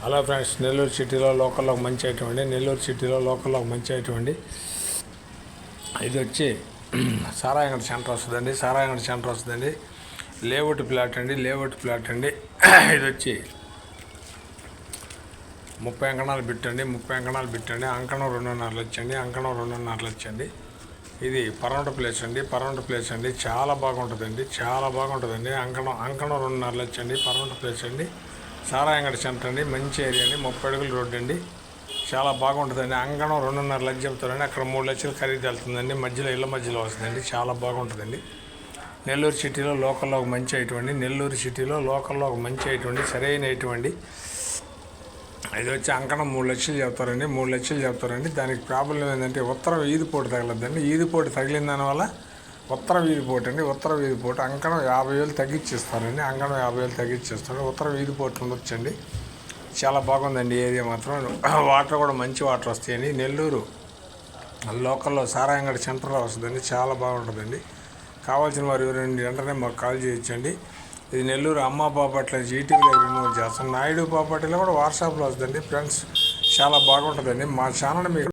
Hello friends, Nellore సిటీలో లోకల్లో మంచి ఐటమ్ అండి. నెల్లూరు సిటీలో లోకల్లో మంచి ఐటమ్ అండి. ఇది వచ్చి సారాయంగడి సెంటర్ వస్తుందండి. సారాయంగడి సెంటర్ వస్తుందండి. లేఅవుట్ ప్లాట్ అండి. లేఅవుట్ ప్లాట్ అండి. ఇది వచ్చి 30 అంకణాలు బిట్టండి. 30 అంకణాలు బిట్టండి. అంకణం 2.5 లక్షండి. అంకణం 2.5 లక్షండి. ఇది పరౌండ్ ప్లేస్ అండి. పరౌండ్ ప్లేస్ అండి. చాలా బాగుంటుందండి. చాలా బాగుంటుందండి. అంకణం 2.5 లక్షండి. పరౌండ్ ప్లేస్ అండి. సారాయంగడి సెంటర్ అండి. మంచి ఏరియా అండి. 30 అడుగుల రోడ్డు అండి. చాలా బాగుంటుందండి. అంగణం 2.5 లక్షలు చెప్తారండి. అక్కడ 3 లక్షలు ఖరీదు వెళ్తుందండి. మధ్యలో ఇళ్ళ మధ్యలో వస్తుందండి. చాలా బాగుంటుందండి. నెల్లూరు సిటీలో లోకల్లో ఒక మంచి ఐటమ్ అండి. నెల్లూరు సిటీలో లోకల్లో ఒక మంచి ఐటమ్ అండి. సరైన ఐటమ్ అండి. ఇది వచ్చి అంకణం 3 లక్షలు చెప్తారండి. 3 లక్షలు చెప్తారండి. దానికి ప్రాబ్లం ఏంటంటే ఉత్తరం ఈదిపోటు తగలద్దండి. ఈదిపోటు తగిలిన దానివల్ల ఉత్తర వీధిపోటు అండి. ఉత్తర వీధిపోటు అంకణం 50,000 తగ్గించిస్తారండి. అంకణం 50,000 తగ్గించిస్తారు. ఉత్తర వీధిపోటు ఉండొచ్చండి. చాలా బాగుందండి ఏరియా మాత్రం. వాటర్ కూడా మంచి వాటర్ వస్తాయండి. నెల్లూరు లోకల్లో సారాయంగడి సెంటర్లో వస్తుందండి. చాలా బాగుంటుందండి. కావాల్సిన వారు ఎవరండి వెంటనే మాకు కాల్ చేయొచ్చండి. ఇది నెల్లూరు అమ్మ బాపట్ల ఈటీవీలో రిన్యూవల్ చేస్తాం. నాయుడు బాపట్లలో కూడా వాట్సాప్లో వస్తుందండి ఫ్రెండ్స్. చాలా బాగుంటుందండి. మా ఛానల్ మీకు